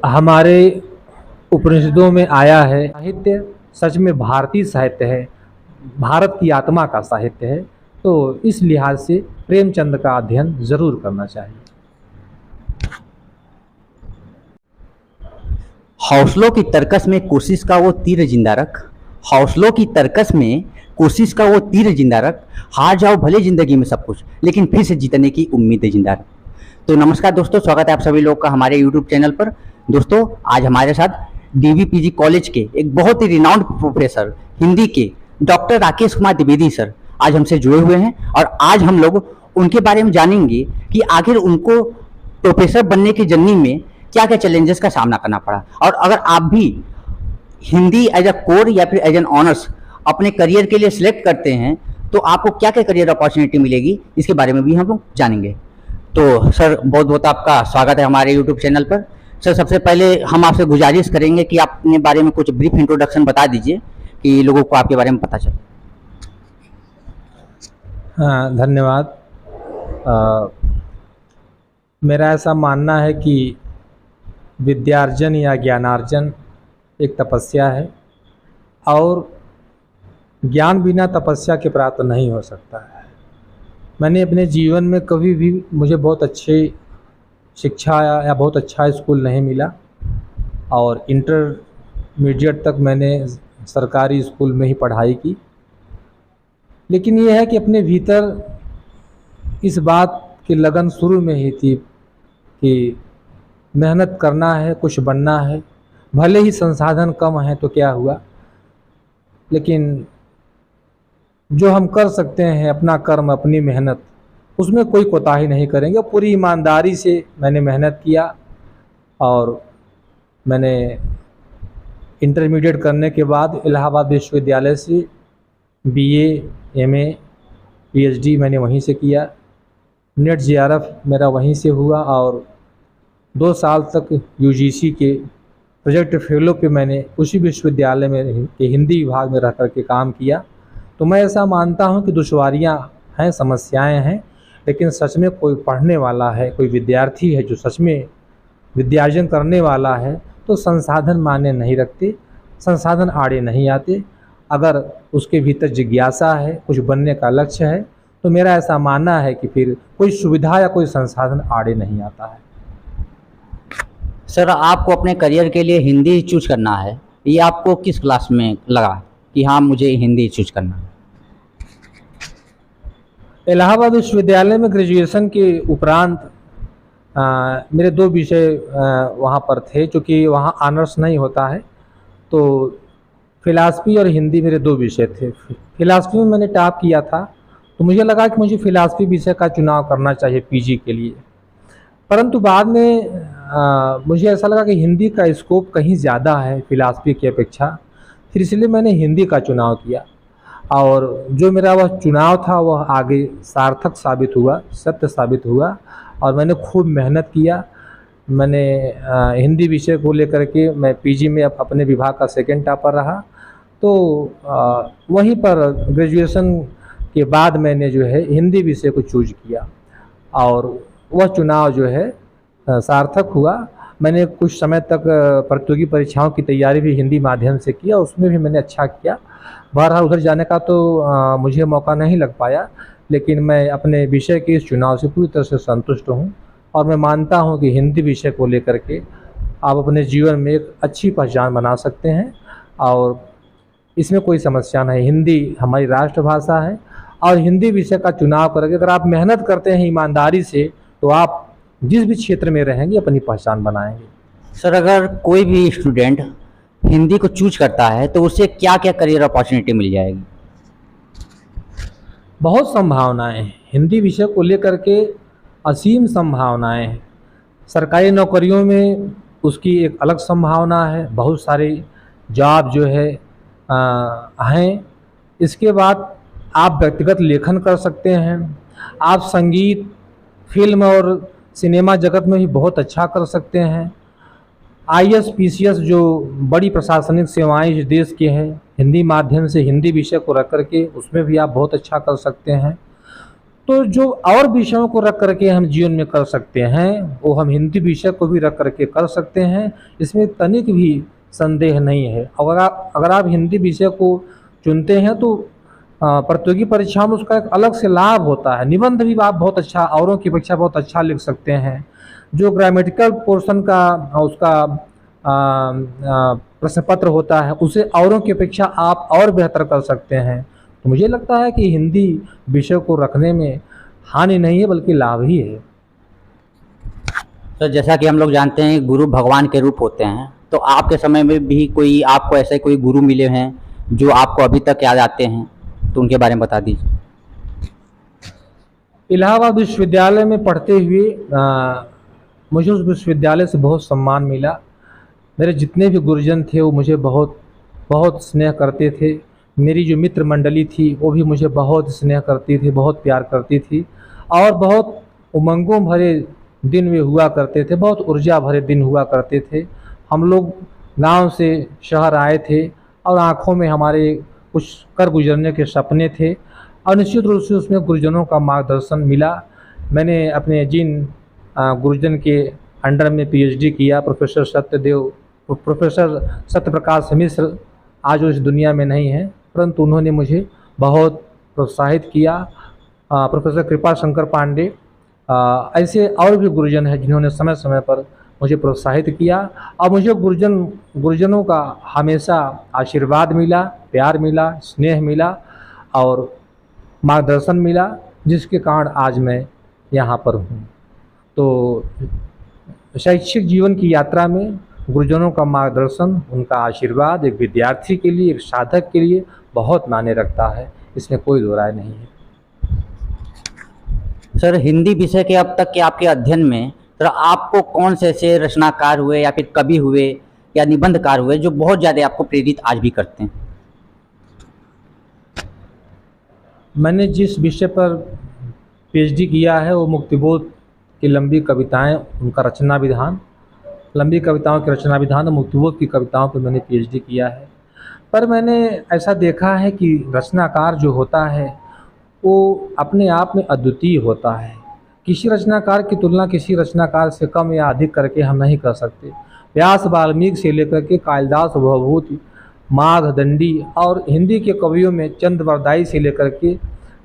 हमारे उपनिषदों में आया है, साहित्य सच में भारतीय साहित्य है, भारत की आत्मा का साहित्य है। तो इस लिहाज से प्रेमचंद का अध्ययन जरूर करना चाहिए। हौसलों की तरकस में कोशिश का वो तीर जिंदा रख। हौसलों की तरकस में कोशिश का वो तीर जिंदा रख। हार जाओ भले जिंदगी में सब कुछ, लेकिन फिर से जीतने की उम्मीद जिंदा रख। तो नमस्कार दोस्तों, स्वागत है आप सभी लोग का हमारे यूट्यूब चैनल पर। दोस्तों, आज हमारे साथ डीवीपीजी कॉलेज के एक बहुत ही रिनाउंड प्रोफेसर हिंदी के डॉक्टर राकेश कुमार द्विवेदी सर आज हमसे जुड़े हुए हैं, और आज हम लोग उनके बारे में जानेंगे कि आखिर उनको प्रोफेसर बनने की जर्नी में क्या क्या चैलेंजेस का सामना करना पड़ा, और अगर आप भी हिंदी एज अ कोर या फिर एज एन ऑनर्स अपने करियर के लिए सिलेक्ट करते हैं तो आपको क्या क्या करियर अपॉर्चुनिटी मिलेगी, इसके बारे में भी हम लोग जानेंगे। तो सर, बहुत बहुत आपका स्वागत है हमारे यूट्यूब चैनल पर। सर, सबसे पहले हम आपसे गुजारिश करेंगे कि आप अपने बारे में कुछ ब्रीफ इंट्रोडक्शन बता दीजिए कि लोगों को आपके बारे में पता चले। हाँ, धन्यवाद। मेरा ऐसा मानना है कि विद्यार्जन या ज्ञानार्जन एक तपस्या है, और ज्ञान बिना तपस्या के प्राप्त नहीं हो सकता है। मैंने अपने जीवन में कभी भी मुझे बहुत अच्छी शिक्षा या बहुत अच्छा स्कूल नहीं मिला, और इंटरमीडिएट तक मैंने सरकारी स्कूल में ही पढ़ाई की। लेकिन यह है कि अपने भीतर इस बात की लगन शुरू में ही थी कि मेहनत करना है, कुछ बनना है। भले ही संसाधन कम है तो क्या हुआ, लेकिन जो हम कर सकते हैं, अपना कर्म, अपनी मेहनत, उसमें कोई कोताही नहीं करेंगे। पूरी ईमानदारी से मैंने मेहनत किया, और मैंने इंटरमीडिएट करने के बाद इलाहाबाद विश्वविद्यालय से बीए, एमए, पीएचडी मैंने वहीं से किया। नेट जेआरएफ मेरा वहीं से हुआ, और 2 साल तक यूजीसी के प्रोजेक्ट फेलो पे मैंने उसी विश्वविद्यालय में के हिंदी विभाग में रह कर के काम किया। तो मैं ऐसा मानता हूं कि दुश्वारियां हैं, समस्याएं हैं, लेकिन सच में कोई पढ़ने वाला है, कोई विद्यार्थी है जो सच में विद्यार्जन करने वाला है, तो संसाधन मायने नहीं रखते, संसाधन आड़े नहीं आते। अगर उसके भीतर जिज्ञासा है, कुछ बनने का लक्ष्य है, तो मेरा ऐसा मानना है कि फिर कोई सुविधा या कोई संसाधन आड़े नहीं आता है। सर, आपको अपने करियर के लिए हिंदी चूज करना है, ये आपको किस क्लास में लगा कि हाँ मुझे हिंदी चूज करना है? इलाहाबाद विश्वविद्यालय में ग्रेजुएशन के उपरांत मेरे 2 विषय वहाँ पर थे, क्योंकि वहाँ ऑनर्स नहीं होता है। तो फिलासफी और हिंदी मेरे 2 विषय थे। फिलासफी में मैंने टॉप किया था, तो मुझे लगा कि मुझे फिलासफी विषय का चुनाव करना चाहिए पीजी के लिए। परंतु बाद में मुझे ऐसा लगा कि हिंदी का स्कोप कहीं ज़्यादा है फिलासफी की अपेक्षा, फिर इसलिए मैंने हिंदी का चुनाव किया। और जो मेरा वह चुनाव था वह आगे सार्थक साबित हुआ, सत्य साबित हुआ, और मैंने खूब मेहनत किया। मैंने हिंदी विषय को लेकर के मैं पीजी में अपने विभाग का सेकंड टॉपर रहा। तो वहीं पर ग्रेजुएशन के बाद मैंने जो है हिंदी विषय को चूज किया, और वह चुनाव जो है सार्थक हुआ। मैंने कुछ समय तक प्रतियोगी परीक्षाओं की तैयारी भी हिंदी माध्यम से किया, उसमें भी मैंने अच्छा किया। बहरहाल उधर जाने का तो मुझे मौका नहीं लग पाया, लेकिन मैं अपने विषय के इस चुनाव से पूरी तरह से संतुष्ट हूँ, और मैं मानता हूँ कि हिंदी विषय को लेकर के आप अपने जीवन में एक अच्छी पहचान बना सकते हैं, और इसमें कोई समस्या नहीं। हिंदी हमारी राष्ट्रभाषा है, और हिंदी विषय का चुनाव करके अगर आप मेहनत करते हैं ईमानदारी से, तो आप जिस भी क्षेत्र में रहेंगे अपनी पहचान बनाएंगे। सर, अगर कोई भी स्टूडेंट हिंदी को चूज करता है तो उसे क्या क्या करियर अपॉर्चुनिटी मिल जाएगी? बहुत संभावनाएं हैं हिंदी विषय को लेकर के, असीम संभावनाएं हैं। सरकारी नौकरियों में उसकी एक अलग संभावना है, बहुत सारे जॉब जो है हैं। इसके बाद आप व्यक्तिगत लेखन कर सकते हैं, आप संगीत, फिल्म और सिनेमा जगत में भी बहुत अच्छा कर सकते हैं। आईएएस, पीसीएस जो बड़ी प्रशासनिक सेवाएं इस देश की हैं, हिंदी माध्यम से हिंदी विषय को रख करके उसमें भी आप बहुत अच्छा कर सकते हैं। तो जो और विषयों को रख करके हम जीवन में कर सकते हैं वो हम हिंदी विषय को भी रख करके कर सकते हैं, इसमें तनिक भी संदेह नहीं है। अगर आप हिंदी विषय को चुनते हैं तो प्रतियोगी परीक्षाओं में उसका एक अलग से लाभ होता है। निबंध भी आप बहुत अच्छा, औरों की अपेक्षा बहुत अच्छा लिख सकते हैं। जो ग्रामेटिकल पोर्शन का उसका प्रश्न पत्र होता है उसे औरों की अपेक्षा आप और बेहतर कर सकते हैं। तो मुझे लगता है कि हिंदी विषय को रखने में हानि नहीं है बल्कि लाभ ही है। तो जैसा कि हम लोग जानते हैं गुरु भगवान के रूप होते हैं, तो आपके समय में भी कोई आपको ऐसे कोई गुरु मिले हैं जो आपको अभी तक याद आते हैं, तो उनके बारे में बता दीजिए। इलाहाबाद विश्वविद्यालय में पढ़ते हुए मुझे उस विश्वविद्यालय से बहुत सम्मान मिला। मेरे जितने भी गुरुजन थे वो मुझे बहुत बहुत स्नेह करते थे। मेरी जो मित्र मंडली थी वो भी मुझे बहुत स्नेह करती थी, बहुत प्यार करती थी और बहुत उमंगों भरे दिन वे हुआ करते थे, बहुत ऊर्जा भरे दिन हुआ करते थे। हम लोग गांव से शहर आए थे और आँखों में हमारे कुछ कर गुजरने के सपने थे और निश्चित रूप से उसमें गुरुजनों का मार्गदर्शन मिला। मैंने अपने जिन गुरुजन के अंडर में पीएचडी किया, प्रोफेसर सत्यप्रकाश मिश्र आज वो इस दुनिया में नहीं है, परंतु उन्होंने मुझे बहुत प्रोत्साहित किया। प्रोफेसर कृपा शंकर पांडे, ऐसे और भी गुरुजन हैं जिन्होंने समय समय पर मुझे प्रोत्साहित किया और मुझे गुरुजनों का हमेशा आशीर्वाद मिला, प्यार मिला, स्नेह मिला और मार्गदर्शन मिला, जिसके कारण आज मैं यहाँ पर हूँ। तो शैक्षिक जीवन की यात्रा में गुरुजनों का मार्गदर्शन, उनका आशीर्वाद एक विद्यार्थी के लिए, एक साधक के लिए बहुत मायने रखता है, इसमें कोई दो राय नहीं है। सर, हिंदी विषय के अब तक के आपके अध्ययन में सर आपको कौन से ऐसे रचनाकार हुए या फिर कवि हुए या निबंधकार हुए जो बहुत ज़्यादा आपको प्रेरित आज भी करते हैं? मैंने जिस विषय पर पीएचडी किया है वो मुक्तिबोध की लंबी कविताएं, उनका रचना विधान, लंबी कविताओं के रचना विधान और मुक्तिबोध की कविताओं पर मैंने पीएचडी किया है। पर मैंने ऐसा देखा है कि रचनाकार जो होता है वो अपने आप में अद्वितीय होता है। किसी रचनाकार की तुलना किसी रचनाकार से कम या अधिक करके हम नहीं कर सकते। व्यास, वाल्मीकि से लेकर के कालिदास, भवभूति, माघदंडी और हिंदी के कवियों में चंद्रवरदाई से लेकर के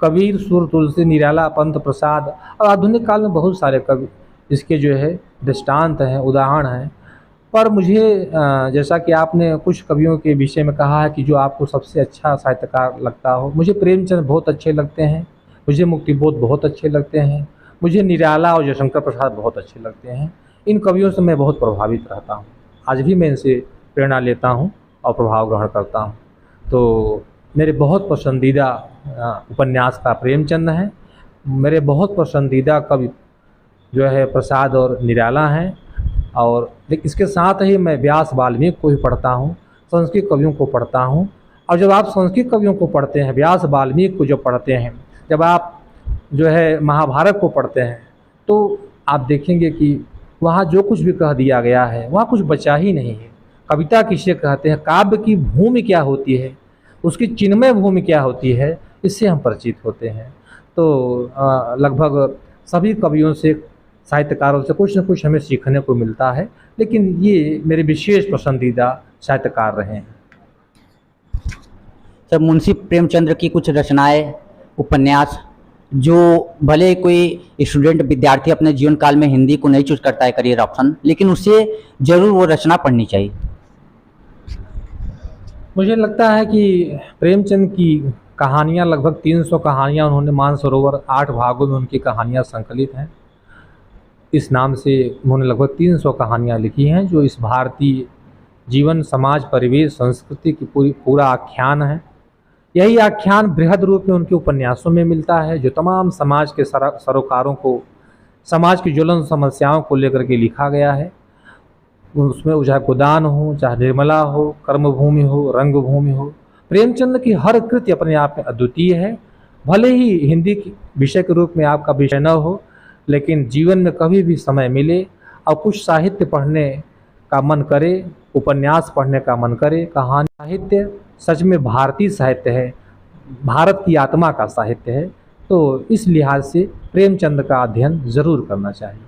कबीर, सुर तुलसी, निराला, पंत प्रसाद और आधुनिक काल में बहुत सारे कवि इसके जो है दृष्टांत हैं, उदाहरण हैं। पर मुझे जैसा कि आपने कुछ कवियों के विषय में कहा है कि जो आपको सबसे अच्छा साहित्यकार लगता हो, मुझे प्रेमचंद बहुत अच्छे लगते हैं, मुझे मुक्तिबोध बहुत अच्छे लगते हैं, मुझे निराला और जयशंकर प्रसाद बहुत अच्छे लगते हैं। इन कवियों से मैं बहुत प्रभावित रहता हूँ, आज भी मैं इनसे प्रेरणा लेता हूँ और प्रभाव ग्रहण करता हूँ। तो मेरे बहुत पसंदीदा उपन्यासकार प्रेमचंद हैं, मेरे बहुत पसंदीदा कवि जो है प्रसाद और निराला हैं, और इसके साथ ही मैं व्यास, वाल्मीकि को भी पढ़ता हूँ, संस्कृत कवियों को पढ़ता हूँ। और जब आप संस्कृत कवियों को पढ़ते हैं, व्यास, वाल्मीकि को जब पढ़ते हैं, जब आप जो है महाभारत को पढ़ते हैं, तो आप देखेंगे कि वहाँ जो कुछ भी कह दिया गया है वहाँ कुछ बचा ही नहीं है। कविता किसे कहते हैं, काव्य की भूमि क्या होती है, उसकी चिन्मय भूमि क्या होती है, इससे हम परिचित होते हैं। तो लगभग सभी कवियों से, साहित्यकारों से कुछ न कुछ हमें सीखने को मिलता है, लेकिन ये मेरे विशेष पसंदीदा साहित्यकार रहे हैं। सर, मुंशी प्रेमचंद्र की कुछ रचनाएं, उपन्यास जो भले कोई स्टूडेंट, विद्यार्थी अपने जीवन काल में हिंदी को नहीं चूज करता है करियर ऑप्शन, लेकिन उसे जरूर वो रचना पढ़नी चाहिए। मुझे लगता है कि प्रेमचंद की कहानियाँ, लगभग 300 कहानियाँ उन्होंने, मानसरोवर 8 भागों में उनकी कहानियाँ संकलित हैं। इस नाम से उन्होंने लगभग 300 कहानियाँ लिखी हैं, जो इस भारतीय जीवन, समाज, परिवेश, संस्कृति की पूरा आख्यान है। यही आख्यान बृहद रूप में उनके उपन्यासों में मिलता है, जो तमाम समाज के सरोकारों को, समाज की ज्वलन समस्याओं को लेकर के लिखा गया है। उसमें चाहे गोदान हो, चाहे निर्मला हो, कर्मभूमि हो, रंगभूमि हो, प्रेमचंद की हर कृति अपने आप में अद्वितीय है। भले ही हिंदी विषय के रूप में आपका विषय न हो, लेकिन जीवन में कभी भी समय मिले और कुछ साहित्य पढ़ने का मन करे, उपन्यास पढ़ने का मन करे, कहानी, साहित्य सच में भारतीय साहित्य है, भारत की आत्मा का साहित्य है, तो इस लिहाज से प्रेमचंद का अध्ययन ज़रूर करना चाहिए।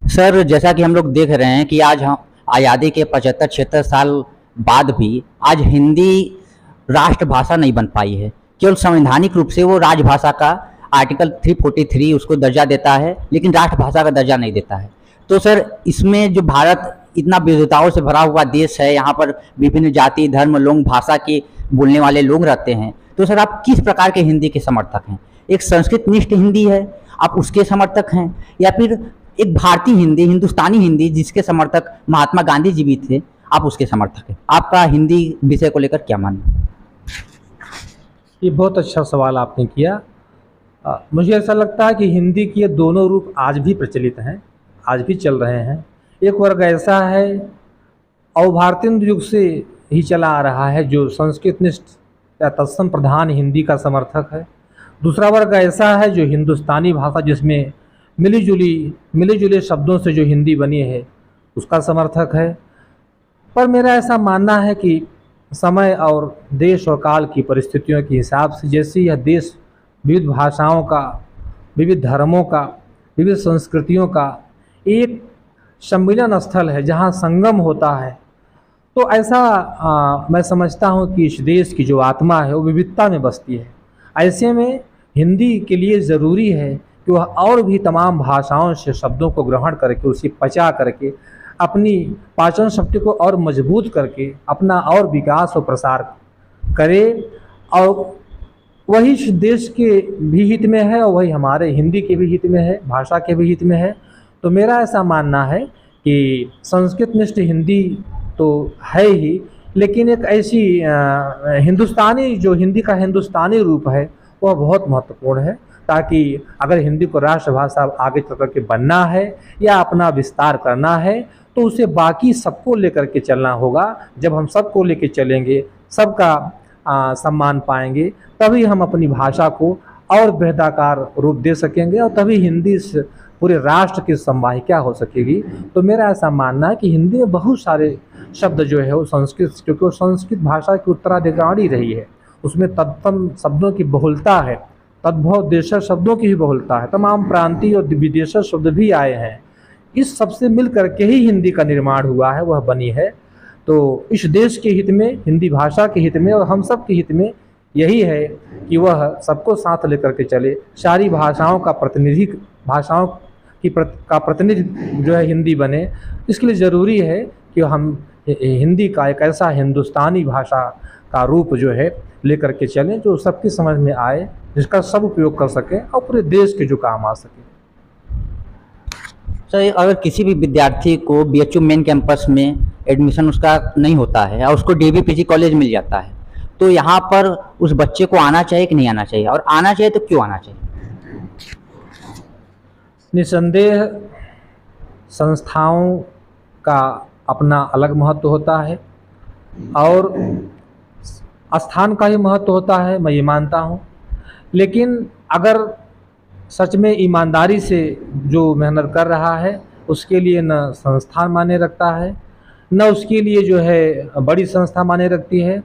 सर, जैसा कि हम लोग देख रहे हैं कि आज हम आज़ादी के 75-76 साल बाद भी आज हिंदी राष्ट्रभाषा नहीं बन पाई है। केवल संवैधानिक रूप से वो राजभाषा का आर्टिकल 343 उसको दर्जा देता है, लेकिन राष्ट्रभाषा का दर्जा नहीं देता है। तो सर, इसमें जो भारत इतना विविधताओं से भरा हुआ देश है, यहाँ पर विभिन्न जाति, धर्म, लोग, भाषा के बोलने वाले लोग रहते हैं, तो सर आप किस प्रकार के हिंदी के समर्थक हैं? एक संस्कृत निष्ठ हिंदी है, आप उसके समर्थक हैं, या फिर एक भारतीय हिंदी, हिंदुस्तानी हिंदी जिसके समर्थक महात्मा गांधी जी भी थे, आप उसके समर्थक हैं? आपका हिंदी विषय को लेकर क्या मानना है? ये बहुत अच्छा सवाल आपने किया। मुझे ऐसा लगता है कि हिंदी के ये दोनों रूप आज भी प्रचलित हैं, आज भी चल रहे हैं। एक वर्ग ऐसा है और भारतीय युग से ही चला आ रहा है जो संस्कृत निष्ठ या तत्सम प्रधान हिंदी का समर्थक है। दूसरा वर्ग ऐसा है जो हिंदुस्तानी भाषा जिसमें मिली जुली शब्दों से जो हिंदी बनी है उसका समर्थक है। पर मेरा ऐसा मानना है कि समय और देश और काल की परिस्थितियों के हिसाब से जैसे यह देश विविध भाषाओं का, विविध धर्मों का, विविध संस्कृतियों का एक सम्मिलन स्थल है जहाँ संगम होता है, तो ऐसा मैं समझता हूँ कि इस देश की जो आत्मा है वो विविधता में बसती है। ऐसे में हिंदी के लिए ज़रूरी है कि वह और भी तमाम भाषाओं से शब्दों को ग्रहण करके उसे पचा करके अपनी पाचन शक्ति को और मजबूत करके अपना और विकास और प्रसार करे, और वही इस देश के भी हित में है और वही हमारे हिंदी के भी हित में है, भाषा के भी हित में है। तो मेरा ऐसा मानना है कि संस्कृत निष्ठ हिंदी तो है ही, लेकिन एक ऐसी हिंदुस्तानी जो हिंदी का हिंदुस्तानी रूप है वह बहुत महत्वपूर्ण है, ताकि अगर हिंदी को राष्ट्रभाषा आगे चल कर के बनना है या अपना विस्तार करना है तो उसे बाकी सबको लेकर के चलना होगा। जब हम सबको लेकर चलेंगे, सबका सम्मान पाएंगे, तभी हम अपनी भाषा को और बेहदाकार रूप दे सकेंगे और तभी हिंदी इस पूरे राष्ट्र की संवाहिका हो सकेगी। तो मेरा ऐसा मानना है कि हिंदी में बहुत सारे शब्द जो है वो संस्कृत, क्योंकि वो संस्कृत भाषा की उत्तराधिकारी रही है, उसमें तत्सम शब्दों की बहुलता है, तद्भव देशज शब्दों की भी बहुलता है, तमाम प्रांतीय और विदेशज शब्द भी आए हैं। इस सबसे मिल करके ही हिंदी का निर्माण हुआ है, वह बनी है। तो इस देश के हित में, हिंदी भाषा के हित में और हम सब के हित में यही है कि वह सबको साथ लेकर के चले, सारी भाषाओं का प्रतिनिधि, भाषाओं का प्रतिनिधि जो है हिंदी बने। इसके लिए ज़रूरी है कि हम हिंदी का एक ऐसा हिंदुस्तानी भाषा का रूप जो है लेकर के चलें जो सबकी समझ में आए, जिसका सब उपयोग कर सकें और पूरे देश के जो काम आ सके। सर, अगर किसी भी विद्यार्थी को बीएचयू मेन कैंपस में एडमिशन उसका नहीं होता है और उसको डीवीपीजी कॉलेज मिल जाता है, तो यहाँ पर उस बच्चे को आना चाहिए कि नहीं आना चाहिए, और आना चाहिए तो क्यों आना चाहिए? निसंदेह संस्थाओं का अपना अलग महत्व होता है और स्थान का ही महत्व होता है, मैं ये मानता हूँ। लेकिन अगर सच में ईमानदारी से जो मेहनत कर रहा है उसके लिए न संस्थान माने रखता है, न उसके लिए जो है बड़ी संस्था माने रखती है।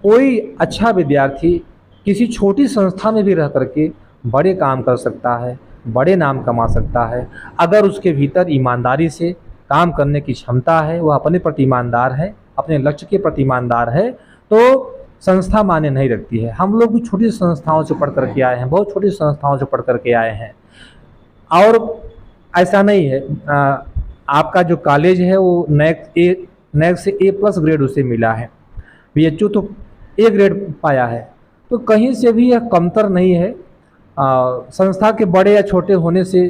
कोई अच्छा विद्यार्थी किसी छोटी संस्था में भी रह करके बड़े काम कर सकता है, बड़े नाम कमा सकता है, अगर उसके भीतर ईमानदारी से काम करने की क्षमता है, वह अपने प्रति ईमानदार है, अपने लक्ष्य के प्रति ईमानदार है, तो संस्था माने नहीं रखती है। हम लोग भी छोटी संस्थाओं से पढ़ कर के आए हैं, बहुत छोटी संस्थाओं से पढ़ कर के आए हैं, और ऐसा नहीं है आपका जो कॉलेज है वो नैक से A+ ग्रेड उसे मिला है, बीएचयू तो A ग्रेड पाया है, तो कहीं से भी यह कमतर नहीं है। संस्था के बड़े या छोटे होने से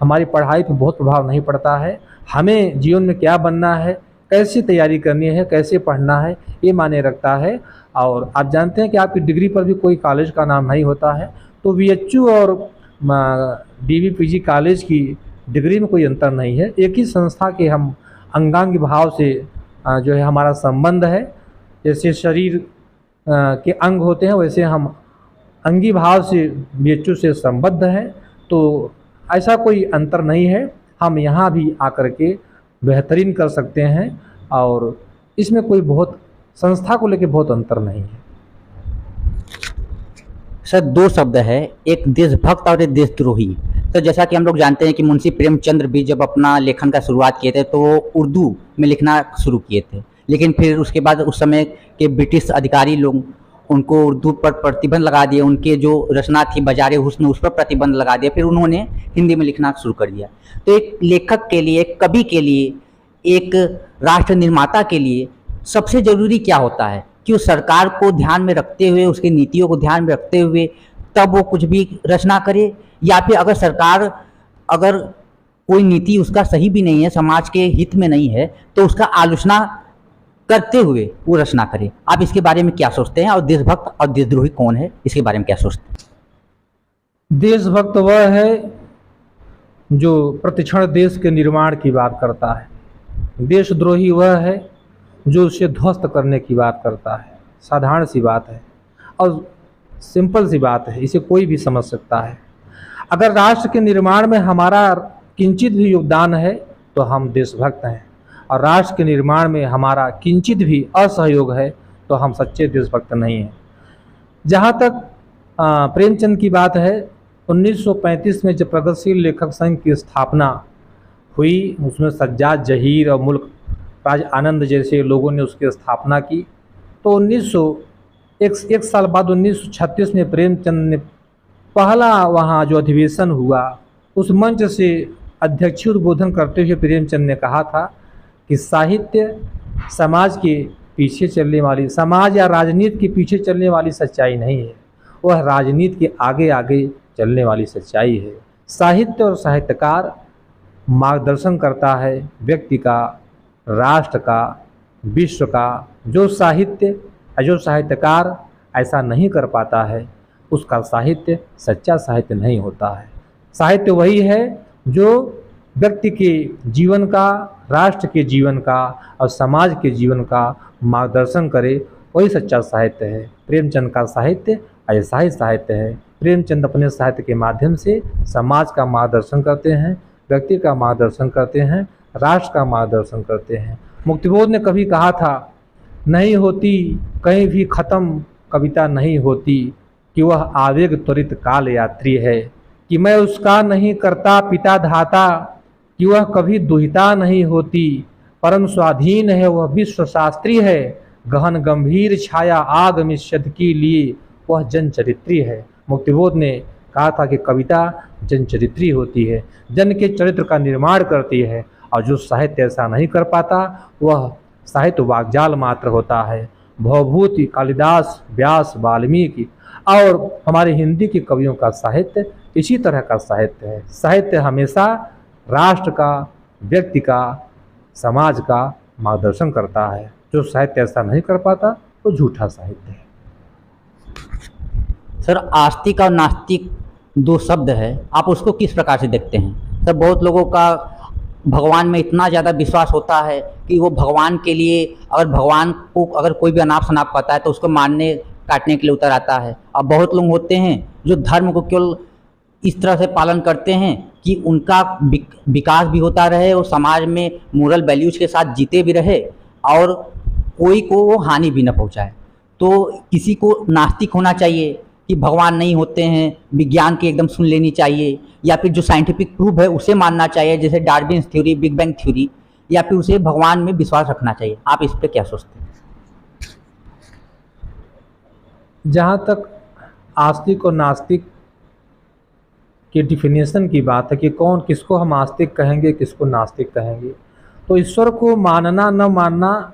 हमारी पढ़ाई पर बहुत प्रभाव नहीं पड़ता है। हमें जीवन में क्या बनना है, कैसी तैयारी करनी है, कैसे पढ़ना है, ये मायने रखता है। और आप जानते हैं कि आपकी डिग्री पर भी कोई कॉलेज का नाम नहीं होता है, तो बीएचयू और डीवीपीजी कॉलेज की डिग्री में कोई अंतर नहीं है, एक ही संस्था के हम अंगांग भाव से जो है हमारा संबंध है। जैसे शरीर के अंग होते हैं वैसे हम अंगी भाव से बीएचयू से संबद्ध हैं, तो ऐसा कोई अंतर नहीं है। हम यहाँ भी आकर के बेहतरीन कर सकते हैं और इसमें कोई बहुत संस्था को लेकर बहुत अंतर नहीं है। सर दो शब्द है, एक देशभक्त और एक देशद्रोही। तो जैसा कि हम लोग जानते हैं कि मुंशी प्रेमचंद्र भी जब अपना लेखन का शुरुआत किए थे तो वो उर्दू में लिखना शुरू किए थे, लेकिन फिर उसके बाद उस समय के ब्रिटिश अधिकारी लोग उनको उर्दू पर प्रतिबंध लगा दिए, उनके जो रचना थी बाज़ारे हुस्न उस पर प्रतिबंध लगा दिया, फिर उन्होंने हिंदी में लिखना शुरू कर दिया। तो एक लेखक के लिए, एक कवि के लिए, एक राष्ट्र निर्माता के लिए सबसे ज़रूरी क्या होता है कि उस सरकार को ध्यान में रखते हुए, उसकी नीतियों को ध्यान में रखते हुए तब वो कुछ भी रचना करे, या फिर अगर सरकार, अगर कोई नीति उसका सही भी नहीं है, समाज के हित में नहीं है, तो उसका आलोचना करते हुए वो रचना करे। आप इसके बारे में क्या सोचते हैं, और देशभक्त और देशद्रोही कौन है, इसके बारे में क्या सोचते हैं? देशभक्त वह है जो प्रतिक्षण देश के निर्माण की बात करता है। देशद्रोही वह है जो उसे ध्वस्त करने की बात करता है। साधारण सी बात है और सिंपल सी बात है, इसे कोई भी समझ सकता है। अगर राष्ट्र के निर्माण में हमारा किंचित भी योगदान है तो हम देशभक्त हैं, और राष्ट्र के निर्माण में हमारा किंचित भी असहयोग है तो हम सच्चे देशभक्त नहीं हैं। जहाँ तक प्रेमचंद की बात है, 1935 में जब प्रगतिशील लेखक संघ की स्थापना हुई, उसमें सज्जाद जहीर और मुल्क राज आनंद जैसे लोगों ने उसकी स्थापना की, तो एक साल बाद 1936 में प्रेमचंद ने पहला वहाँ जो अधिवेशन हुआ, उस मंच से अध्यक्षीय उद्बोधन करते हुए प्रेमचंद ने कहा था कि साहित्य समाज के पीछे चलने वाली, समाज या राजनीति के पीछे चलने वाली सच्चाई नहीं है, वह राजनीति के आगे आगे चलने वाली सच्चाई है। साहित्य और साहित्यकार मार्गदर्शन करता है व्यक्ति का, राष्ट्र का, विश्व का। जो साहित्य, जो साहित्यकार ऐसा नहीं कर पाता है, उसका साहित्य सच्चा साहित्य नहीं होता है। साहित्य वही है जो व्यक्ति के जीवन का, राष्ट्र के जीवन का और समाज के जीवन का मार्गदर्शन करे, वही सच्चा साहित्य है। प्रेमचंद का साहित्य ऐसा ही साहित्य है। प्रेमचंद अपने साहित्य के माध्यम से समाज का मार्गदर्शन करते हैं, व्यक्ति का मार्गदर्शन करते हैं, राष्ट्र का मार्गदर्शन करते हैं। मुक्तिबोध ने कभी कहा था, नहीं होती कहीं भी ख़त्म कविता नहीं होती, कि वह आवेग त्वरित काल यात्री है, कि मैं उसका नहीं करता पिता धाता, कि वह कभी दुहिता नहीं होती, परम स्वाधीन है वह विश्व शास्त्री है, गहन गंभीर छाया आग मिश्यद के लिए वह जनचरित्री है। मुक्तिबोध ने कहा था कि कविता जनचरित्री होती है, जन के चरित्र का निर्माण करती है, और जो साहित्य ऐसा नहीं कर पाता वह साहित्य वाग्जाल मात्र होता है। भवभूति, कालिदास, व्यास, वाल्मीकि और हमारे हिंदी के कवियों का साहित्य इसी तरह का साहित्य है। साहित्य हमेशा राष्ट्र का, व्यक्ति का, समाज का मार्गदर्शन करता है। जो साहित्य ऐसा नहीं कर पाता तो झूठा साहित्य है। सर आस्तिक और नास्तिक दो शब्द है, आप उसको किस प्रकार से देखते हैं? सर बहुत लोगों का भगवान में इतना ज़्यादा विश्वास होता है कि वो भगवान के लिए, अगर भगवान को अगर कोई भी अनाप शनाप पाता है तो उसको मारने काटने के लिए उतर आता है। अब बहुत लोग होते हैं जो धर्म को केवल इस तरह से पालन करते हैं कि उनका विकास भी होता रहे और समाज में मोरल वैल्यूज के साथ जीते भी रहे और कोई को वो हानि भी न पहुंचाए। तो किसी को नास्तिक होना चाहिए कि भगवान नहीं होते हैं, विज्ञान की एकदम सुन लेनी चाहिए, या फिर जो साइंटिफिक प्रूफ है उसे मानना चाहिए, जैसे Darwin theory, big bang theory, या फिर उसे भगवान में विश्वास रखना चाहिए। आप इस पर क्या सोचते हैं? जहाँ तक आस्तिक और नास्तिक की डिफिनेशन की बात है कि कौन, किसको हम आस्तिक कहेंगे, किसको नास्तिक कहेंगे, तो ईश्वर को मानना न मानना,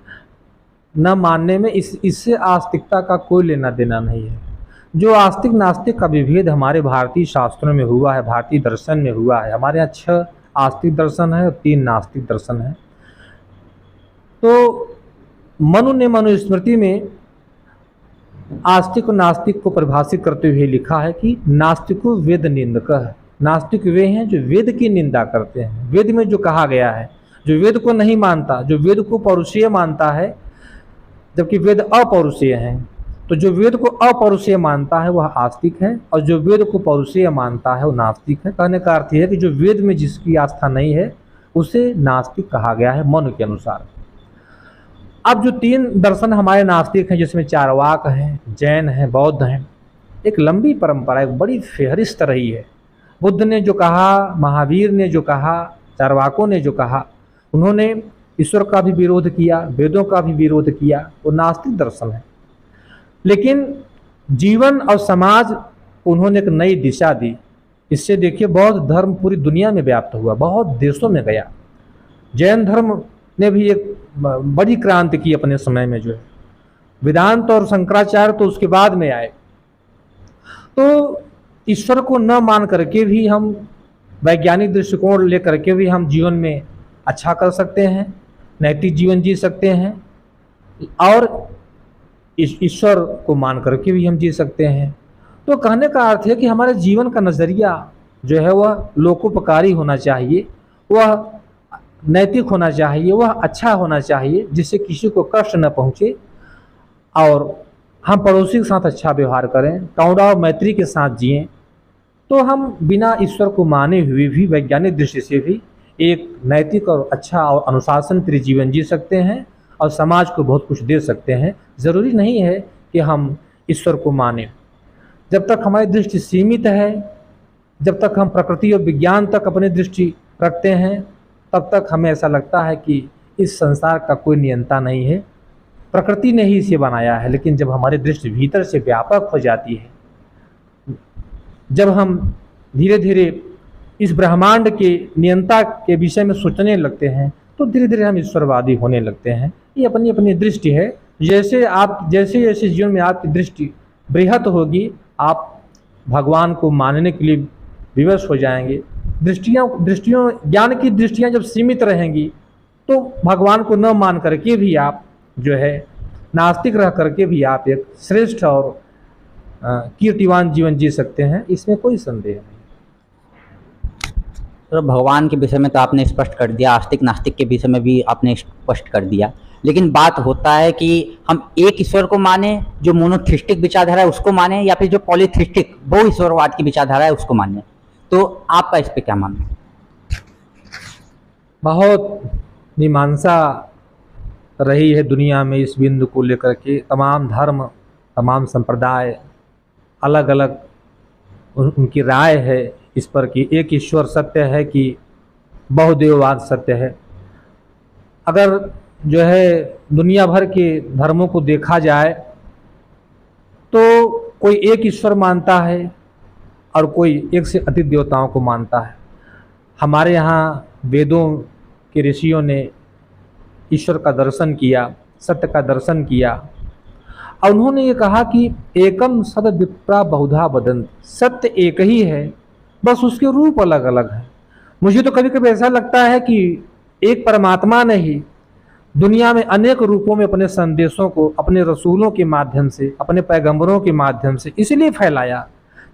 न मानने में इससे आस्तिकता का कोई लेना देना नहीं है। जो आस्तिक नास्तिक का विभेद हमारे भारतीय शास्त्रों में हुआ है, भारतीय दर्शन में हुआ है। हमारे यहाँ 6 आस्तिक दर्शन है और 3 नास्तिक दर्शन है। तो मनु ने मनुस्मृति में आस्तिक और नास्तिक को परिभाषित करते हुए लिखा है कि नास्तिको वेद निंदकः। नास्तिक वे हैं जो वेद की निंदा करते हैं। वेद में जो कहा गया है, जो वेद को नहीं मानता, जो वेद को पौरुषीय मानता है जबकि वेद अपौरुषीय हैं, तो जो वेद को अपौरुषीय मानता है वह आस्तिक है, और जो वेद को पौरुषीय मानता है वह नास्तिक है। कहने का अर्थ यह है कि जो वेद में जिसकी आस्था नहीं है उसे नास्तिक कहा गया है मनु के अनुसार। अब जो 3 दर्शन हमारे नास्तिक हैं, जिसमें चारवाक हैं, जैन हैं, बौद्ध हैं, एक लंबी परंपरा, एक बड़ी फेहरिस्त रही है। बुद्ध ने जो कहा, महावीर ने जो कहा, चारवाकों ने जो कहा, उन्होंने ईश्वर का भी विरोध किया, वेदों का भी विरोध किया, वो नास्तिक दर्शन है। लेकिन जीवन और समाज को उन्होंने एक नई दिशा दी। इससे देखिए बौद्ध धर्म पूरी दुनिया में व्याप्त हुआ, बहुत देशों में गया। जैन धर्म ने भी एक बड़ी क्रांति की अपने समय में जो है। वेदांत और शंकराचार्य तो उसके बाद में आए। तो ईश्वर को न मान करके भी हम वैज्ञानिक दृष्टिकोण लेकर के भी हम जीवन में अच्छा कर सकते हैं, नैतिक जीवन जी सकते हैं, और ईश्वर को मान करके भी हम जी सकते हैं। तो कहने का अर्थ है कि हमारे जीवन का नज़रिया जो है वह लोकोपकारी होना चाहिए, वह नैतिक होना चाहिए, वह अच्छा होना चाहिए, जिससे किसी को कष्ट न पहुँचे, और हम पड़ोसी के साथ अच्छा व्यवहार करें, टौड़ाव मैत्री के साथ जिएं। तो हम बिना ईश्वर को माने हुए भी वैज्ञानिक दृष्टि से भी एक नैतिक और अच्छा और अनुशासन प्रिय जीवन जी सकते हैं और समाज को बहुत कुछ दे सकते हैं। ज़रूरी नहीं है कि हम ईश्वर को मानें। जब तक हमारी दृष्टि सीमित है, जब तक हम प्रकृति और विज्ञान तक अपनी दृष्टि रखते हैं, तब तक हमें ऐसा लगता है कि इस संसार का कोई नियंता नहीं है, प्रकृति ने ही इसे बनाया है। लेकिन जब हमारी दृष्टि भीतर से व्यापक हो जाती है, जब हम धीरे धीरे इस ब्रह्मांड के नियंता के विषय में सोचने लगते हैं, तो धीरे धीरे हम ईश्वरवादी होने लगते हैं। ये अपनी अपनी दृष्टि है। जैसे जैसे जीवन में आपकी दृष्टि बृहत होगी, आप भगवान को मानने के लिए विवश हो जाएंगे। दृष्टियों ज्ञान की दृष्टियाँ जब सीमित रहेंगी, तो भगवान को न मान करके भी आप जो है नास्तिक रह करके भी आप एक श्रेष्ठ और कीर्तिवान जीवन जी सकते हैं, इसमें कोई संदेह नहीं। तो भगवान के विषय में तो आपने स्पष्ट कर दिया, आस्तिक नास्तिक के विषय में भी आपने स्पष्ट कर दिया। लेकिन बात होता है कि हम एक ईश्वर को माने जो मोनोथिस्टिक विचारधारा है उसको माने, या फिर जो पॉलीथिस्टिक बहु ईश्वरवाद की विचारधारा है उसको माने। तो आपका इस पे क्या मानना है? बहुत मीमांसा रही है दुनिया में इस बिंदु को लेकर के। तमाम धर्म, तमाम संप्रदाय अलग अलग उनकी राय है इस पर कि एक ईश्वर सत्य है कि बहुदेववाद सत्य है। अगर जो है दुनिया भर के धर्मों को देखा जाए तो कोई एक ईश्वर मानता है और कोई एक से अधिक देवताओं को मानता है। हमारे यहाँ वेदों के ऋषियों ने ईश्वर का दर्शन किया, सत्य का दर्शन किया, और उन्होंने ये कहा कि एकम सद विप्रा बहुधा वदन्ति, सत्य एक ही है, बस उसके रूप अलग अलग हैं। मुझे तो कभी कभी ऐसा लगता है कि एक परमात्मा ने ही दुनिया में अनेक रूपों में अपने संदेशों को अपने रसूलों के माध्यम से, अपने पैगंबरों के माध्यम से इसलिए फैलाया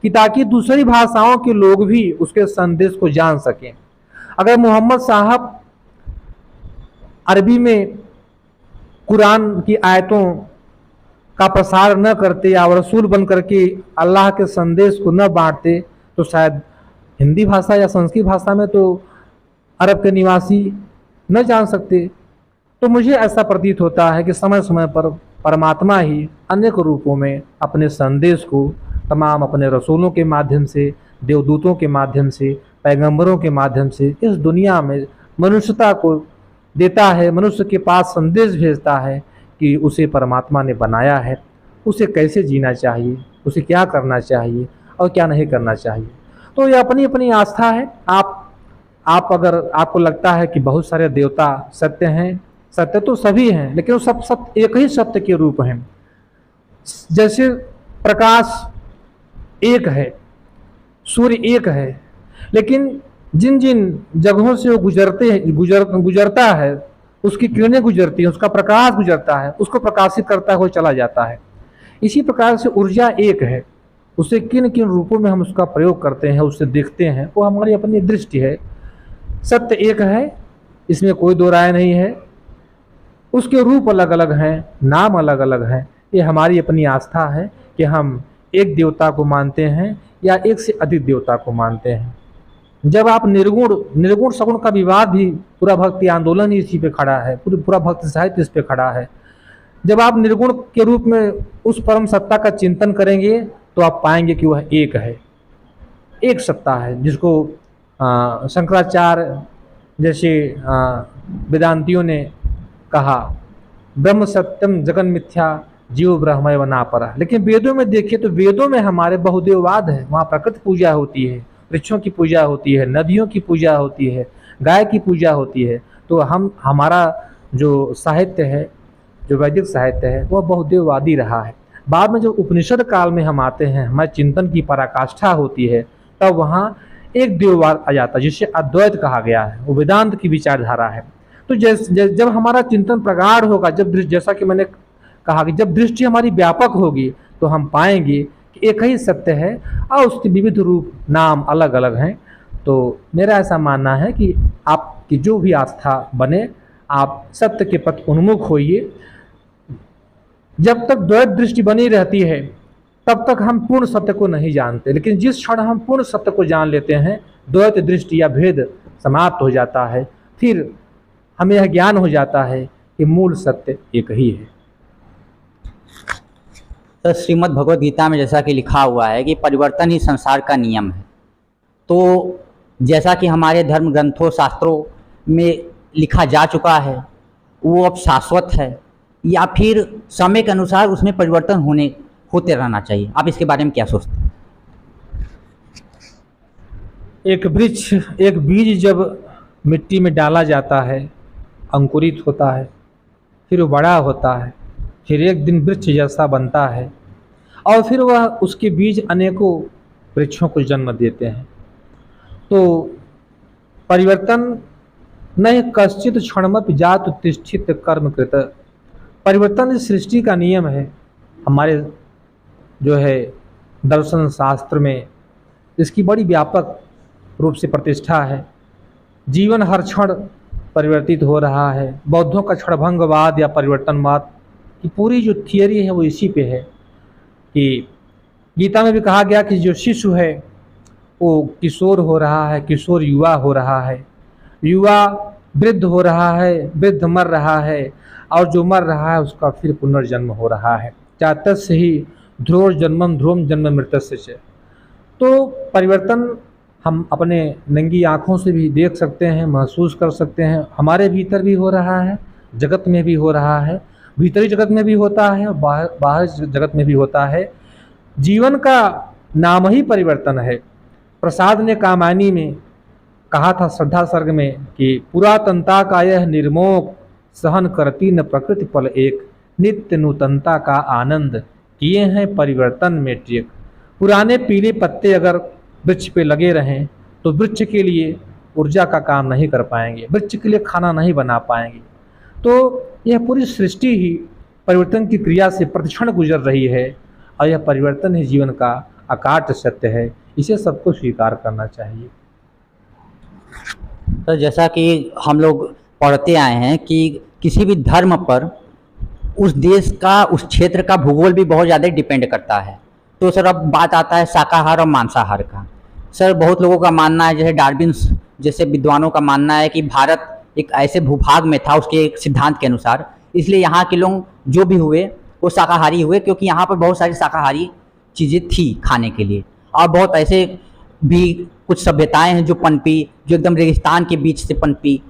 कि ताकि दूसरी भाषाओं के लोग भी उसके संदेश को जान सकें। अगर मोहम्मद साहब अरबी में कुरान की आयतों का प्रसार न करते या रसूल बन करके अल्लाह के संदेश को न बांटते, तो शायद हिंदी भाषा या संस्कृत भाषा में तो अरब के निवासी न जान सकते। तो मुझे ऐसा प्रतीत होता है कि समय समय पर परमात्मा ही अनेक रूपों में अपने संदेश को तमाम अपने रसूलों के माध्यम से, देवदूतों के माध्यम से, पैगंबरों के माध्यम से इस दुनिया में मनुष्यता को देता है, मनुष्य के पास संदेश भेजता है कि उसे परमात्मा ने बनाया है, उसे कैसे जीना चाहिए, उसे क्या करना चाहिए और क्या नहीं करना चाहिए। तो ये अपनी अपनी आस्था है। आप अगर आपको लगता है कि बहुत सारे देवता सत्य हैं, सत्य तो सभी हैं, लेकिन वो सब एक ही सत्य के रूप हैं। जैसे प्रकाश एक है, सूर्य एक है, लेकिन जिन जिन जगहों से वो गुजरता है, उसकी किरणें गुजरती हैं, उसका प्रकाश गुजरता है, उसको प्रकाशित करता हुआ चला जाता है। इसी प्रकार से ऊर्जा एक है, उसे किन किन रूपों में हम उसका प्रयोग करते हैं, उससे देखते हैं, वो हमारी अपनी दृष्टि है। सत्य एक है, इसमें कोई दो राय नहीं है। उसके रूप अलग अलग हैं, नाम अलग अलग हैं। ये हमारी अपनी आस्था है कि हम एक देवता को मानते हैं या एक से अधिक देवता को मानते हैं। जब आप निर्गुण सगुण का विवाद भी, पूरा भक्ति आंदोलन ही इसी पे खड़ा है, पूरा भक्ति साहित्य इस पे खड़ा है। जब आप निर्गुण के रूप में उस परम सत्ता का चिंतन करेंगे, तो आप पाएंगे कि वह एक है, एक सत्ता है, जिसको शंकराचार्य जैसे वेदांतियों ने कहा ब्रह्म सत्यम जगन मिथ्या जीव ब्रह्मय व नापरा। लेकिन वेदों में देखिए तो वेदों में हमारे बहुदेववाद है, वहाँ प्रकृति पूजा होती है, वृक्षों की पूजा होती है, नदियों की पूजा होती है, गाय की पूजा होती है। तो हमारा जो साहित्य है, जो वैदिक साहित्य है, वह बहुदेववादी रहा है। बाद में जो उपनिषद काल में हम आते हैं, हमारे चिंतन की पराकाष्ठा होती है, तब वहाँ एक देववाद आ जाता है जिसे अद्वैत कहा गया है, वो वेदांत की विचारधारा है। तो जब हमारा चिंतन प्रगाढ़ होगा, जैसा कि मैंने कहा कि जब दृष्टि हमारी व्यापक होगी, तो हम पाएंगे कि एक ही सत्य है और उसके विविध रूप नाम अलग अलग हैं। तो मेरा ऐसा मानना है कि आपकी जो भी आस्था बने, आप सत्य के प्रति उन्मुख होइए। जब तक द्वैत दृष्टि बनी रहती है, तब तक हम पूर्ण सत्य को नहीं जानते। लेकिन जिस क्षण हम पूर्ण सत्य को जान लेते हैं, द्वैत दृष्टि या भेद समाप्त हो जाता है। फिर हमें यह ज्ञान हो जाता है कि मूल सत्य एक ही है। तो श्रीमद् भगवद गीता में जैसा कि लिखा हुआ है कि परिवर्तन ही संसार का नियम है। तो जैसा कि हमारे धर्म ग्रंथों शास्त्रों में लिखा जा चुका है, वो अब शाश्वत है या फिर समय के अनुसार उसमें परिवर्तन होते रहना चाहिए? आप इसके बारे में क्या सोचते हैं? एक बीज जब मिट्टी में डाला जाता है, अंकुरित होता है, फिर वो बड़ा होता है, फिर एक दिन वृक्ष जैसा बनता है, और फिर वह उसके बीज अनेकों वृक्षों को जन्म देते हैं। तो परिवर्तन न कश्चित क्षणमपि जात उत्तिष्ठित कर्म कृत। परिवर्तन इस सृष्टि का नियम है। हमारे जो है दर्शन शास्त्र में इसकी बड़ी व्यापक रूप से प्रतिष्ठा है। जीवन हर क्षण परिवर्तित हो रहा है। बौद्धों का क्षणभंगवाद या परिवर्तनवाद की पूरी जो थियरी है वो इसी पे है कि गीता में भी कहा गया कि जो शिशु है वो किशोर हो रहा है, किशोर युवा हो रहा है, युवा वृद्ध हो रहा है, वृद्ध मर रहा है, और जो मर रहा है उसका फिर पुनर्जन्म हो रहा है। चातस्य ही ध्रुव जन्मम ध्रुवम जन्म मृतस्य च। तो परिवर्तन हम अपने नंगी आँखों से भी देख सकते हैं, महसूस कर सकते हैं। हमारे भीतर भी हो रहा है, जगत में भी हो रहा है, भीतरी जगत में भी होता है और बाहर जगत में भी होता है। जीवन का नाम ही परिवर्तन है। प्रसाद ने कामायनी में कहा था श्रद्धा सर्ग में कि पुरातनता का यह निर्मोह सहन करती न प्रकृति पल एक, नित्य नूतनता का आनंद किए हैं परिवर्तन में टेक। पुराने पीले पत्ते अगर वृक्ष पे लगे रहें तो वृक्ष के लिए ऊर्जा का काम नहीं कर पाएंगे, वृक्ष के लिए खाना नहीं बना पाएंगे। तो यह पूरी सृष्टि ही परिवर्तन की क्रिया से प्रतिक्षण गुजर रही है और यह परिवर्तन ही जीवन का अकाट्य सत्य है। इसे सबको स्वीकार करना चाहिए। तो जैसा कि हम लोग पढ़ते आए हैं कि किसी भी धर्म पर उस देश का, उस क्षेत्र का भूगोल भी बहुत ज़्यादा डिपेंड करता है। तो सर अब बात आता है शाकाहार और मांसाहार का। सर बहुत लोगों का मानना है, जैसे डार्विन जैसे विद्वानों का मानना है कि भारत एक ऐसे भूभाग में था उसके एक सिद्धांत के अनुसार, इसलिए यहाँ के लोग जो भी हुए वो शाकाहारी हुए, क्योंकि यहाँ पर बहुत सारी शाकाहारी चीज़ें थी खाने के लिए। और बहुत ऐसे भी कुछ सभ्यताएं हैं जो पनपी, जो एकदम रेगिस्तान के बीच से पनपी,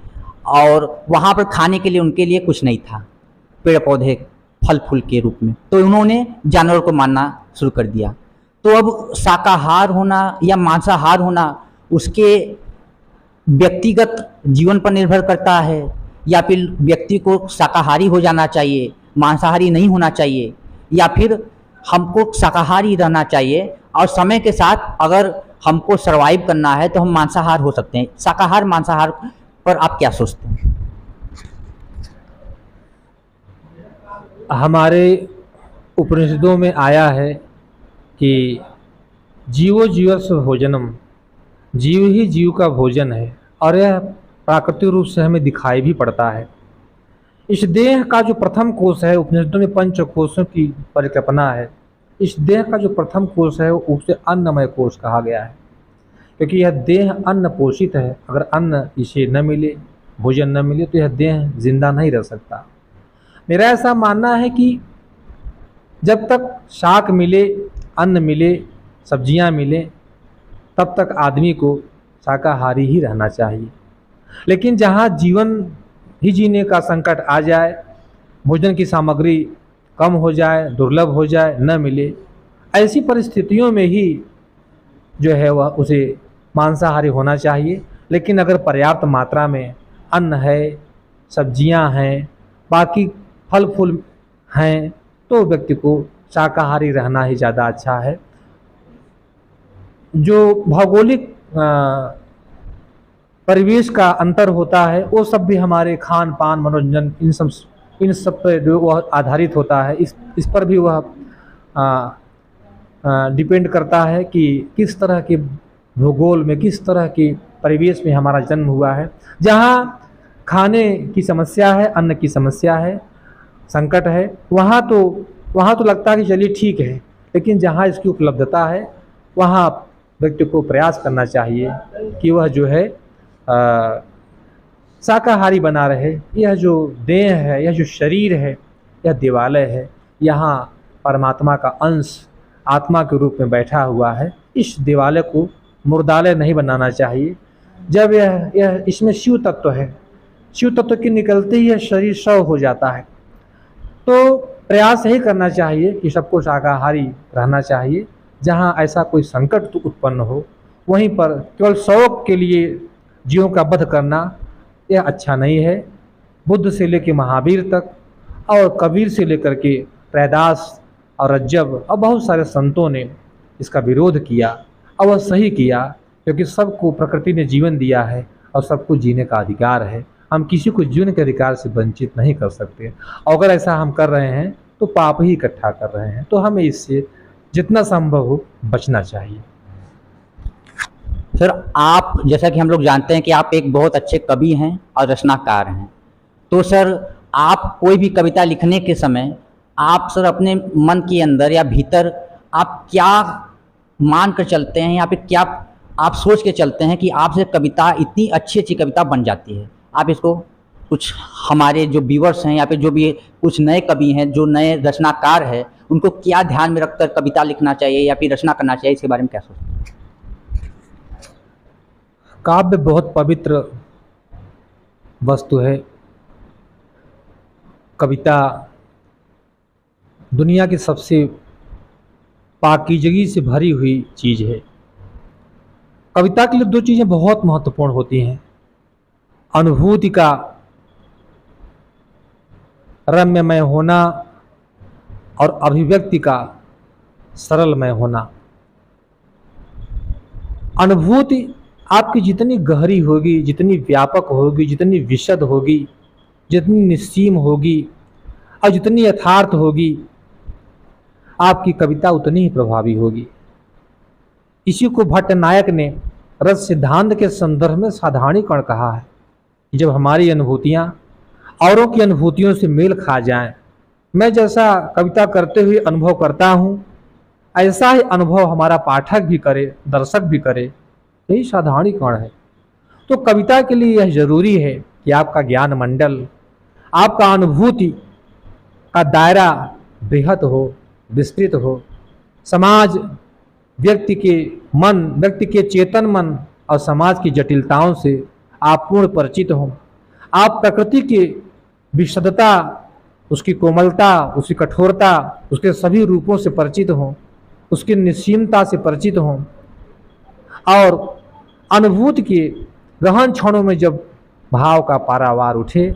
और वहाँ पर खाने के लिए उनके लिए कुछ नहीं था, पेड़ पौधे फल फूल के रूप में। तो उन्होंने जानवरों को मारना शुरू कर दिया। तो अब शाकाहार होना या मांसाहार होना उसके व्यक्तिगत जीवन पर निर्भर करता है, या फिर व्यक्ति को शाकाहारी हो जाना चाहिए, मांसाहारी नहीं होना चाहिए, या फिर हमको शाकाहारी रहना चाहिए और समय के साथ अगर हमको सर्वाइव करना है तो हम मांसाहार हो सकते हैं। शाकाहार मांसाहार पर आप क्या सोचते हैं? हमारे उपनिषदों में आया है कि जीवो जीवस्व भोजनम, जीव ही जीव का भोजन है, और यह प्राकृतिक रूप से हमें दिखाई भी पड़ता है। इस देह का जो प्रथम कोश है, उपनिषदों में पंच कोशों की परिकल्पना है। इस देह का जो प्रथम कोश है उसे अन्नमय कोश कहा गया है, क्योंकि यह देह अन्न पोषित है। अगर अन्न इसे न मिले, भोजन न मिले, तो यह देह जिंदा नहीं रह सकता। मेरा ऐसा मानना है कि जब तक शाक मिले, अन्न मिले, सब्जियां मिले, तब तक आदमी को शाकाहारी ही रहना चाहिए। लेकिन जहाँ जीवन ही जीने का संकट आ जाए, भोजन की सामग्री कम हो जाए, दुर्लभ हो जाए, न मिले, ऐसी परिस्थितियों में ही जो है वह उसे मांसाहारी होना चाहिए। लेकिन अगर पर्याप्त मात्रा में अन्न है, सब्जियां हैं, बाकी फल फूल हैं, तो व्यक्ति को शाकाहारी रहना ही ज़्यादा अच्छा है। जो भौगोलिक परिवेश का अंतर होता है वो सब भी हमारे खान पान, मनोरंजन, इन सब पर जो वह आधारित होता है, इस पर भी वह डिपेंड करता है कि किस तरह के भूगोल में, किस तरह के परिवेश में हमारा जन्म हुआ है। जहाँ खाने की समस्या है, अन्न की समस्या है, संकट है, वहाँ तो लगता है कि चलिए ठीक है। लेकिन जहाँ इसकी उपलब्धता है वहाँ व्यक्ति को प्रयास करना चाहिए कि वह जो है शाकाहारी बना रहे। यह जो देह है, यह जो शरीर है, यह देवालय है, यहाँ परमात्मा का अंश आत्मा के रूप में बैठा हुआ है। इस देवालय को मुर्दालय नहीं बनाना चाहिए। जब यह इसमें शिव तत्व है, शिव तत्व के निकलते ही यह शरीर शव हो जाता है। तो प्रयास यही करना चाहिए कि सबको शाकाहारी रहना चाहिए। जहाँ ऐसा कोई संकट तो उत्पन्न हो, वहीं पर केवल शौक के लिए जीवों का वध करना यह अच्छा नहीं है। बुद्ध से लेकर महावीर तक और कबीर से लेकर के रैदास और रज्जब और बहुत सारे संतों ने इसका विरोध किया और वह सही किया, क्योंकि सबको प्रकृति ने जीवन दिया है और सबको जीने का अधिकार है। हम किसी को जीवन के अधिकार से वंचित नहीं कर सकते। और अगर ऐसा हम कर रहे हैं तो पाप ही इकट्ठा कर रहे हैं। तो हमें इससे जितना संभव हो बचना चाहिए। सर, आप जैसा कि हम लोग जानते हैं कि आप एक बहुत अच्छे कवि हैं और रचनाकार हैं। तो सर, आप कोई भी कविता लिखने के समय आप सर अपने मन के अंदर या भीतर आप क्या मान कर चलते हैं, या फिर क्या आप सोच के चलते हैं कि आपसे कविता इतनी अच्छी अच्छी कविता बन जाती है? आप इसको कुछ हमारे जो व्यूअर्स हैं या फिर जो भी कुछ नए कवि हैं, जो नए रचनाकार हैं, उनको क्या ध्यान में रखकर कविता लिखना चाहिए या फिर रचना करना चाहिए, इसके बारे में क्या सोचते हैं? काव्य बहुत पवित्र वस्तु है। कविता दुनिया की सबसे पाकीज़गी से भरी हुई चीज़ है। कविता के लिए दो चीज़ें बहुत महत्वपूर्ण होती हैं: अनुभूति का रम्यमय होना और अभिव्यक्ति का सरलमय होना। अनुभूति आपकी जितनी गहरी होगी, जितनी व्यापक होगी, जितनी विशद होगी, जितनी निस्सीम होगी और जितनी यथार्थ होगी, आपकी कविता उतनी ही प्रभावी होगी। इसी को भट्ट नायक ने रस सिद्धांत के संदर्भ में साधारणीकरण कहा है। जब हमारी अनुभूतियाँ औरों की अनुभूतियों से मेल खा जाएं, मैं जैसा कविता करते हुए अनुभव करता हूँ, ऐसा ही अनुभव हमारा पाठक भी करे, दर्शक भी करे, यही साधारणीकरण है। तो कविता के लिए यह जरूरी है कि आपका ज्ञान मंडल, आपका अनुभूति का दायरा बृहद हो, विस्तृत हो। समाज, व्यक्ति के मन, व्यक्ति के चेतन मन और समाज की जटिलताओं से आप पूर्ण परिचित हों। आप प्रकृति की विशदता, उसकी कोमलता, उसकी कठोरता, उसके सभी रूपों से परिचित हों, उसकी निस्सीमता से परिचित हों। और अनुभूति के गहन क्षणों में जब भाव का पारावार उठे,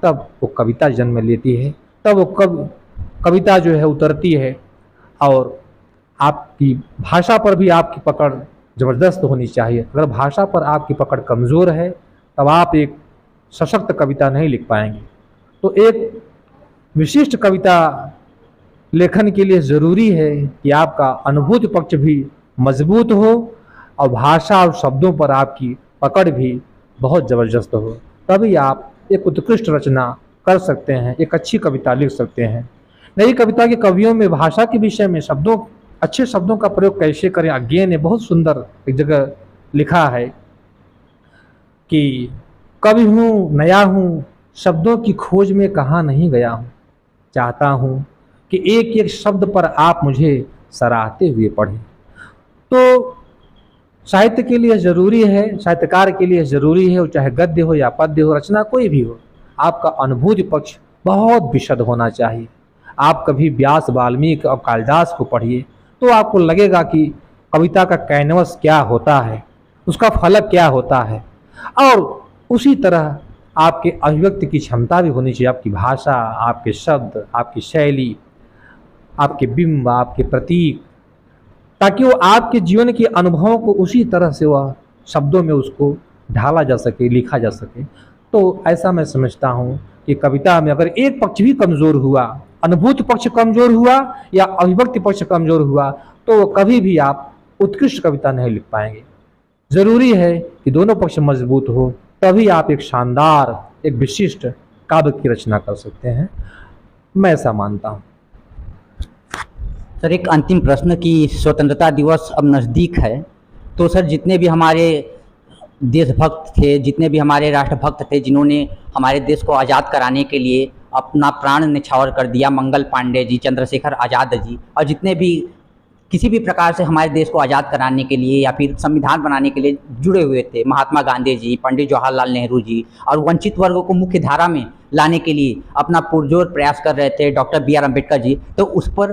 तब वो कविता जन्म लेती है, तब वो कविता जो है उतरती है। और आपकी भाषा पर भी आपकी पकड़ ज़बरदस्त होनी चाहिए। अगर भाषा पर आपकी पकड़ कमज़ोर है, तब आप एक सशक्त कविता नहीं लिख पाएंगे। तो एक विशिष्ट कविता लेखन के लिए ज़रूरी है कि आपका अनुभूति पक्ष भी मजबूत हो और भाषा और शब्दों पर आपकी पकड़ भी बहुत ज़बरदस्त हो। तभी आप एक उत्कृष्ट रचना कर सकते हैं, एक अच्छी कविता लिख सकते हैं। नई कविता के कवियों में भाषा के विषय में अच्छे शब्दों का प्रयोग कैसे करें, अज्ञे ने बहुत सुंदर एक जगह लिखा है कि कवि हूँ, नया हूँ, शब्दों की खोज में कहाँ नहीं गया हूँ। चाहता हूँ कि एक एक शब्द पर आप मुझे सराहते हुए पढ़ें। तो साहित्य के लिए ज़रूरी है, साहित्यकार के लिए ज़रूरी है, वो चाहे गद्य हो या पद्य हो, रचना कोई भी हो, आपका अनुभूति पक्ष बहुत विशद होना चाहिए। आप कभी व्यास, वाल्मीकि और कालिदास को पढ़िए तो आपको लगेगा कि कविता का कैनवस क्या होता है, उसका फलक क्या होता है। और उसी तरह आपके अभिव्यक्ति की क्षमता भी होनी चाहिए, आपकी भाषा, आपके शब्द, आपकी शैली, आपके बिंब, आपके प्रतीक, ताकि वो आपके जीवन के अनुभवों को उसी तरह से वह शब्दों में उसको ढाला जा सके, लिखा जा सके। तो ऐसा मैं समझता हूँ कि कविता में अगर एक पक्ष भी कमज़ोर हुआ, अनुभूति पक्ष कमज़ोर हुआ या अभिव्यक्ति पक्ष कमज़ोर हुआ, तो कभी भी आप उत्कृष्ट कविता नहीं लिख पाएंगे। ज़रूरी है कि दोनों पक्ष मजबूत हो, तभी आप एक शानदार, एक विशिष्ट काव्य की रचना कर सकते हैं। मैं ऐसा मानता हूँ। सर, एक अंतिम प्रश्न कि स्वतंत्रता दिवस अब नज़दीक है, तो सर जितने भी हमारे देशभक्त थे, जितने भी हमारे राष्ट्रभक्त थे, जिन्होंने हमारे देश को आज़ाद कराने के लिए अपना प्राण न्यौछावर कर दिया, मंगल पांडे जी, चंद्रशेखर आज़ाद जी, और जितने भी किसी भी प्रकार से हमारे देश को आज़ाद कराने के लिए या फिर संविधान बनाने के लिए जुड़े हुए थे, महात्मा गांधी जी, पंडित जवाहरलाल नेहरू जी, और वंचित वर्गों को मुख्य धारा में लाने के लिए अपना पुरजोर प्रयास कर रहे थे doctor B are Ambedkar ji, तो उस पर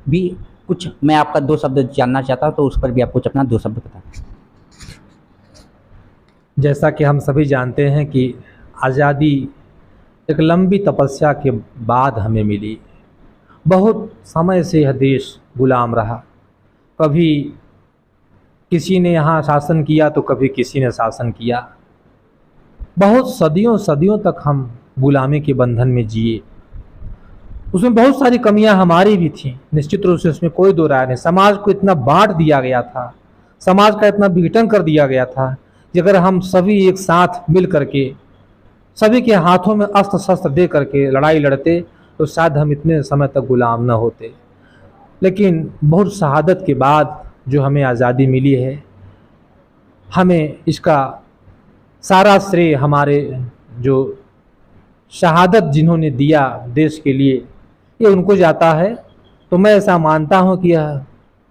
भी कुछ मैं आपका 2 शब्द जानना चाहता हूँ, तो उस पर भी आप कुछ अपना 2 शब्द बताएं। जैसा कि हम सभी जानते हैं कि आज़ादी एक लंबी तपस्या के बाद हमें मिली। बहुत समय से यह देश गुलाम रहा, कभी किसी ने यहाँ शासन किया तो कभी किसी ने शासन किया। बहुत सदियों सदियों तक हम गुलामी के बंधन में जिए। उसमें बहुत सारी कमियां हमारी भी थीं, निश्चित रूप से उसमें कोई दो राय नहीं। समाज को इतना बांट दिया गया था, समाज का इतना विघटन कर दिया गया था कि अगर हम सभी एक साथ मिल करके सभी के हाथों में अस्त्र शस्त्र दे करके लड़ाई लड़ते तो शायद हम इतने समय तक गुलाम न होते। लेकिन बहुत शहादत के बाद जो हमें आज़ादी मिली है, हमें इसका सारा श्रेय हमारे जो शहादत जिन्होंने दिया देश के लिए, ये उनको जाता है। तो मैं ऐसा मानता हूँ कि यह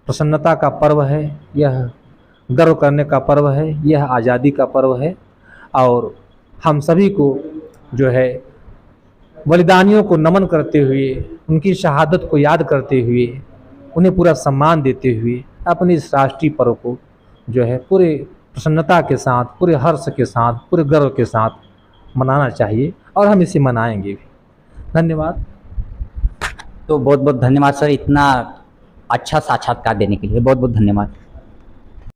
प्रसन्नता का पर्व है, यह गर्व करने का पर्व है, यह आज़ादी का पर्व है। और हम सभी को जो है बलिदानियों को नमन करते हुए, उनकी शहादत को याद करते हुए, उन्हें पूरा सम्मान देते हुए अपने इस राष्ट्रीय पर्व को जो है पूरे प्रसन्नता के साथ, पूरे हर्ष के साथ, पूरे गर्व के साथ मनाना चाहिए और हम इसे मनाएंगे भी। धन्यवाद। तो बहुत बहुत धन्यवाद सर, इतना अच्छा साक्षात्कार देने के लिए बहुत बहुत धन्यवाद।